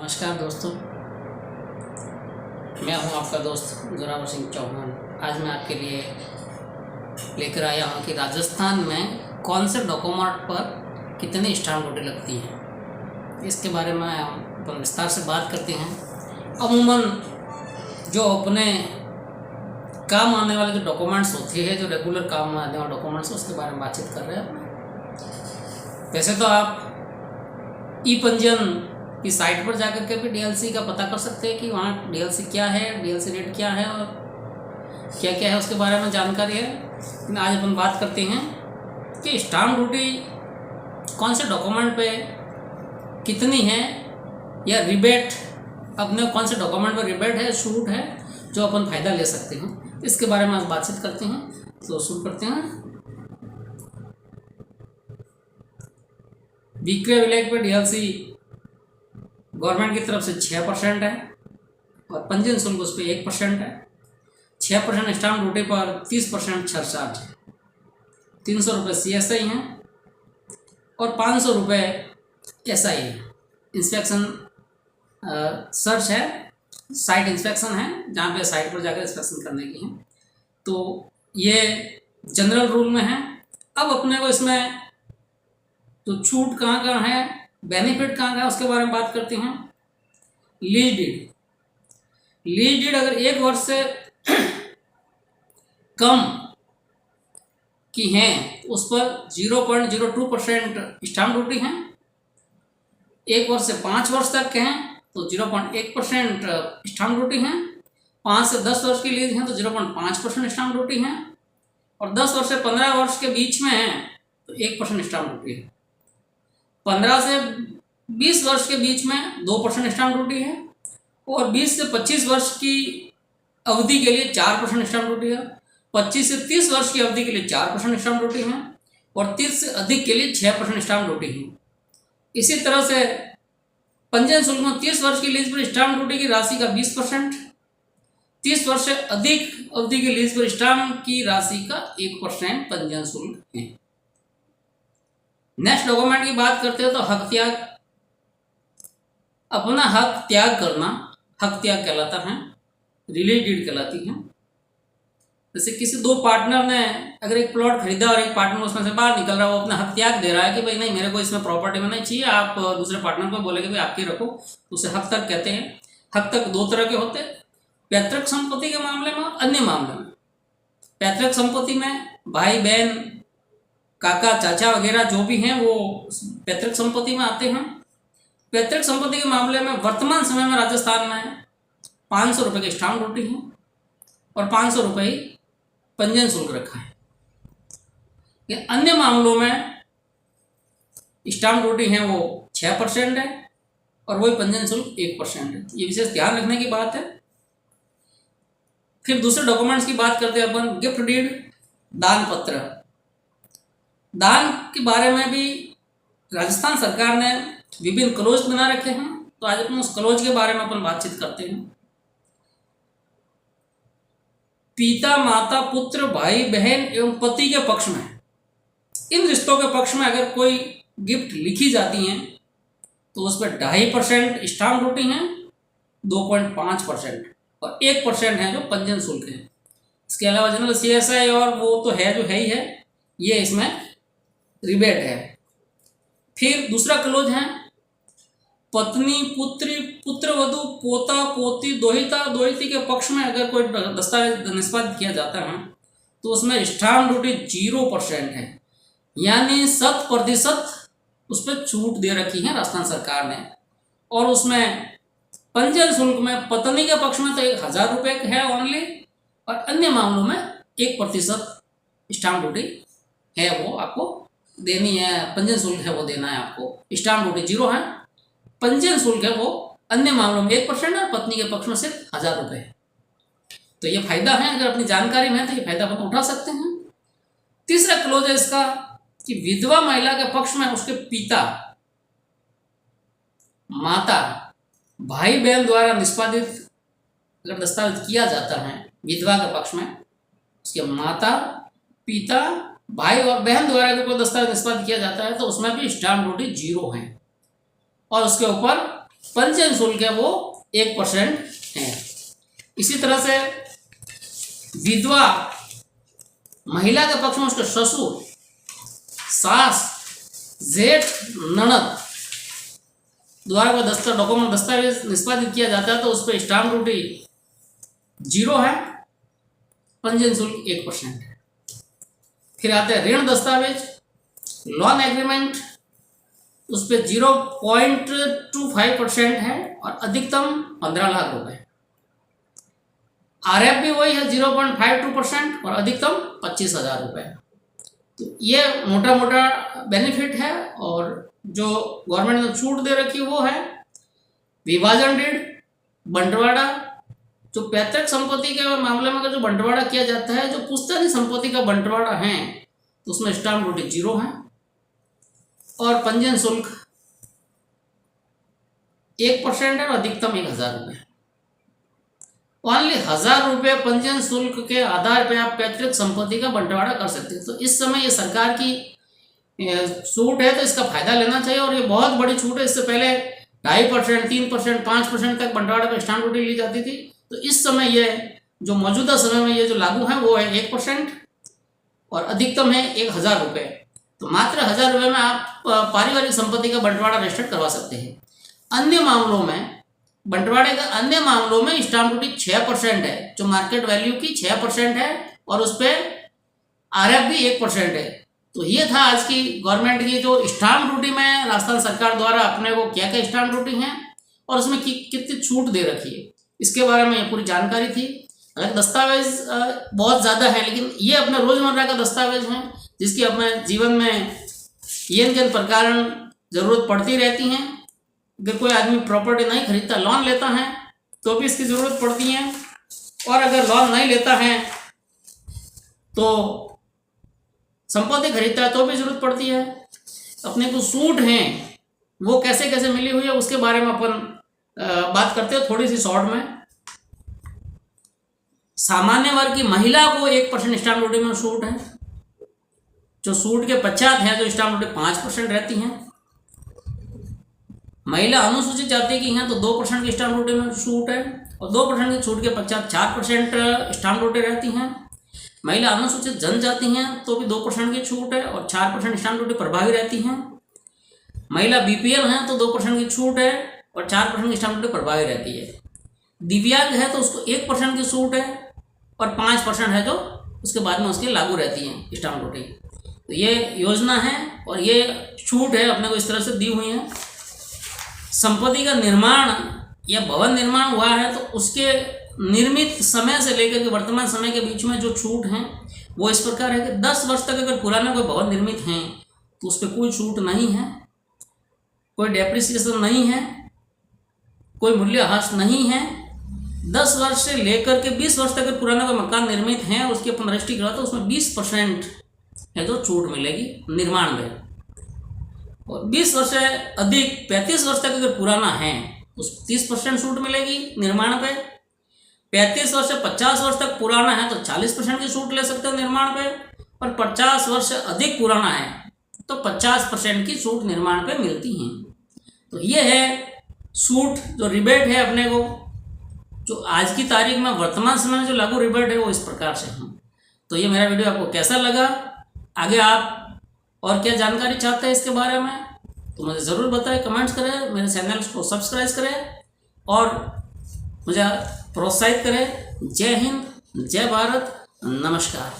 नमस्कार दोस्तों, मैं हूं आपका दोस्त जोरावर सिंह चौहान। आज मैं आपके लिए लेकर आया हूं कि राजस्थान में कौन से डॉक्यूमेंट पर कितनी स्टाम्प ड्यूटी लगती है, इसके बारे में अपन विस्तार से बात करते हैं। अमूमन जो अपने काम आने वाले जो डॉक्यूमेंट्स होते हैं, जो रेगुलर काम में आने वाले डॉक्यूमेंट्स, उसके बारे में बातचीत कर रहे हैं। वैसे तो आप ई पंजीयन की साइट पर जाकर के भी डीएलसी का पता कर सकते हैं कि वहाँ डीएलसी क्या है, डीएलसी रेट क्या है और क्या क्या है, उसके बारे में जानकारी है। लेकिन आज अपन बात करते हैं कि स्टाम्प ड्यूटी कौन से डॉक्यूमेंट पे कितनी है, या रिबेट अपने कौन से डॉक्यूमेंट पर रिबेट है, छूट है, जो अपन फ़ायदा ले सकते हैं, इसके बारे में आज बातचीत करते हैं। तो शुरू करते हैं। विक्रय विलेख पर डीएलसी गवर्नमेंट की तरफ से 6% है और पंजीयन शुल्क उस पर 1% है। 6% स्टाम्प ड्यूटी पर 30% सरचार्ज है। 300 रुपये CSI हैं और 500 रुपये SI है। इंस्पेक्शन सर्च है, साइट इंस्पेक्शन है, जहाँ पे साइट पर जाकर इंस्पेक्शन करने की है। तो ये जनरल रूल में है। अब अपने को इसमें तो छूट कहाँ कहाँ है, बेनिफिट कहाँ है, उसके बारे में बात करते हैं। लीज डीड अगर 1 वर्ष से कम की है उस पर 0.02% स्टाम्प ड्यूटी है। 1 वर्ष से 5 वर्ष तक के हैं तो 0.1% स्टाम्प ड्यूटी है। 5 से 10 वर्ष की लीज है तो 0.5% स्टाम्प ड्यूटी है। और 10 वर्ष से 15 वर्ष के बीच में है तो 1% स्टाम्प ड्यूटी है। 15 से 20 वर्ष के बीच में 2% स्टाम्प ड्यूटी है। और 20 से 25 वर्ष की अवधि के लिए 4% स्टाम्प ड्यूटी है। 25 से 30 वर्ष की अवधि के लिए 4% स्टाम्प ड्यूटी है। और 30 से अधिक के लिए 6% स्टाम्प ड्यूटी है। इसी तरह से पंजीयन शुल्क में 30 वर्ष की लीज पर स्टाम्प ड्यूटी की राशि का 20%, 30 वर्ष से अधिक अवधि की लीज पर स्टाम्प की राशि का 1% पंजीयन शुल्क है। नेक्स्ट डॉक्यूमेंट की बात करते हैं तो हक त्याग। अपना हक त्याग करना हक त्याग कहलाता है, रिलीज डीड कहलाती है। जैसे किसी 2 पार्टनर ने अगर एक प्लॉट खरीदा और एक पार्टनर उसमें से बाहर निकल रहा है, वो अपना हक त्याग दे रहा है कि भाई नहीं, मेरे को इसमें प्रॉपर्टी में नहीं चाहिए, आप दूसरे पार्टनर को बोलेंगे भाई आपके रखो, तो उसे हक तक कहते हैं। हक तक 2 तरह के होते हैं, पैतृक संपत्ति के मामले में और अन्य मामले में। पैतृक संपत्ति में भाई बहन काका चाचा वगैरह जो भी हैं वो पैतृक संपत्ति में आते हैं। पैतृक संपत्ति के मामले में वर्तमान समय में राजस्थान में 500 रुपये की स्टाम्प ड्यूटी है और 500 रुपये पंजीयन शुल्क रखा है। ये अन्य मामलों में स्टाम्प ड्यूटी है वो 6% है और वही पंजीयन शुल्क 1% है। ये विशेष ध्यान रखने की बात है। फिर दूसरे डॉक्यूमेंट्स की बात करते हैं अपन। गिफ्ट डीड, दान पत्र। दान के बारे में भी राजस्थान सरकार ने विभिन्न क्लोज बना रखे हैं, तो आज अपन उस क्लोज के बारे में अपन बातचीत करते हैं। पिता माता पुत्र भाई बहन एवं पति के पक्ष में, इन रिश्तों के पक्ष में अगर कोई गिफ्ट लिखी जाती है तो उस पर 2.5% स्टाम्प ड्यूटी है, 2.5% और 1% है जो पंजीयन शुल्क है। इसके अलावा जनरल CSI और वो तो है जो है ही है, ये इसमें रिबेट है। फिर दूसरा क्लोज है पत्नी पुत्री पुत्रवधू पोता पोती दोहिता दोहिती के पक्ष में अगर कोई दस्तावेज निष्पादित किया जाता है तो उसमें स्टाम्प ड्यूटी 0% है, यानी 100% उस पर छूट दे रखी है राजस्थान सरकार ने। और उसमें पंजीयन शुल्क में पत्नी के पक्ष में तो 1000 रुपये है ओनली, और अन्य मामलों में 1% स्टाम्प ड्यूटी है वो आपको देनी है। पंजीयन शुल्क है वो देना है आपको। स्टाम्प ड्यूटी 0 है, पंजीयन शुल्क है वो अन्य मामलों में 1% और पत्नी के पक्ष में सिर्फ 1000 रुपये है। तो ये फायदा है, अगर अपनी जानकारी में है तो ये फायदा अपन उठा सकते हैं। तीसरा क्लोज है इसका कि विधवा महिला के पक्ष में उसके पिता माता भाई बहन द्वारा निष्पादित अगर दस्तावेज किया जाता है विधवा के पक्ष में, उसके माता पिता भाई और बहन द्वारा कोई दस्तावेज निष्पादित किया जाता है तो उसमें भी स्टाम्प ड्यूटी 0 है और उसके ऊपर पंजीयन शुल्क है वो 1% है। इसी तरह से विधवा महिला के पक्ष में उसके ससुर, सास, जेठ, ननद द्वारा कोई डॉक्यूमेंट दस्तावेज निष्पादित किया जाता है तो उस पर स्टाम्प ड्यूटी 0 है, पंजीयन शुल्क 1% है। फिर आते हैं ऋण दस्तावेज, लोन एग्रीमेंट, उस पर 0.25% है और अधिकतम 15 लाख रुपए। RF भी वही है 0.52% और अधिकतम 25,000 रुपये। तो ये मोटा मोटा बेनिफिट है। और जो गवर्नमेंट ने छूट दे रखी वो है विभाजन डीड, बंटवारा। जो पैतृक संपत्ति के मामले में जो बंटवारा किया जाता है, जो पुश्तैनी संपत्ति का बंटवारा है तो उसमें स्टाम्प ड्यूटी 0 है और पंजीयन शुल्क 1% है और अधिकतम 1,000 रुपये। ओनली 1,000 रुपये पंजीयन शुल्क के आधार पर आप पैतृक संपत्ति का बंटवारा कर सकते हैं। तो इस समय ये सरकार की छूट है तो इसका फायदा लेना चाहिए और ये बहुत बड़ी छूट है। इससे पहले 2.5%, 3%, 5% तक बंटवारे पर स्टाम्प ड्यूटी ली जाती थी। तो इस समय ये जो मौजूदा समय में ये जो लागू है वो है 1% और अधिकतम है 1,000 रुपये। तो मात्र 1,000 रुपये में आप पारिवारिक संपत्ति का बंटवारा रजिस्टर करवा सकते हैं। अन्य मामलों में बंटवारे का अन्य मामलों में स्टाम्प ड्यूटी 6% है, जो मार्केट वैल्यू की 6% है और उस पर RF भी 1% है। तो ये था आज की गवर्नमेंट की जो स्टाम्प ड्यूटी में राजस्थान सरकार द्वारा अपने को क्या क्या स्टाम्प ड्यूटी हैं और उसमें कितनी छूट दे रखी है, इसके बारे में ये पूरी जानकारी थी। अगर दस्तावेज बहुत ज़्यादा है लेकिन ये अपने रोज़मर्रा का दस्तावेज हैं जिसकी अपने जीवन में किन प्रकार ज़रूरत पड़ती रहती हैं। अगर कोई आदमी प्रॉपर्टी नहीं खरीदता, लोन लेता है तो भी इसकी ज़रूरत पड़ती है, और अगर लोन नहीं लेता है तो संपत्ति खरीदता है तो भी ज़रूरत पड़ती है। अपने को छूट हैं वो कैसे कैसे मिली हुई है उसके बारे में अपन बात करते हैं थोड़ी सी शॉर्ट में। सामान्य वर्ग की महिला को 1% स्टाम्प ड्यूटी में छूट है। जो छूट के पश्चात है जो स्टाम्प ड्यूटी 5% रहती हैं। महिला अनुसूचित जाति की हैं तो 2% की स्टाम्प ड्यूटी में छूट है और 2% की छूट के पश्चात 4% स्टाम्प ड्यूटी रहती हैं। महिला अनुसूचित जनजाति हैं तो भी 2% की छूट है और 4% स्टाम्प ड्यूटी प्रभावी रहती हैं। महिला BPL हैं तो 2% की छूट है और 4% की स्टाम्प ड्यूटी प्रभावी रहती है। दिव्यांग है तो उसको 1% की छूट है और 5% है जो उसके बाद में उसकी लागू रहती है स्टाम्प ड्यूटी। तो ये योजना है और ये छूट है अपने को इस तरह से दी हुई है। संपत्ति का निर्माण या भवन निर्माण हुआ है तो उसके निर्मित समय से लेकर के वर्तमान समय के बीच में जो छूट हैं वो इस प्रकार है कि 10 वर्ष तक अगर पुराना कोई भवन निर्मित हैं तो उस पर कोई छूट नहीं है, कोई डेप्रिसिएशन नहीं है, कोई मूल्यह्रास नहीं है। 10 वर्ष से लेकर के 20 वर्ष तक अगर पुराना कोई मकान निर्मित है और उसकी अपन रजिस्ट्री करा तो उसमें 20% है जो छूट मिलेगी निर्माण में। और 20 वर्ष से अधिक 35 वर्ष तक अगर पुराना है उस 30% छूट मिलेगी निर्माण पे। 35 वर्ष से 50 वर्ष तक पुराना है तो 40% की छूट ले सकते हैं निर्माण पे, और 50 वर्ष से अधिक पुराना है तो 50% की छूट निर्माण पे मिलती हैं। तो ये है छूट जो रिबेट है अपने को, जो आज की तारीख में वर्तमान समय में जो लागू रिबेट है वो इस प्रकार से है। तो ये मेरा वीडियो आपको कैसा लगा, आगे आप और क्या जानकारी चाहते हैं इसके बारे में तो मुझे ज़रूर बताएं, कमेंट्स करें, मेरे चैनल को सब्सक्राइब करें और मुझे प्रोत्साहित करें। जय हिंद, जय भारत, नमस्कार।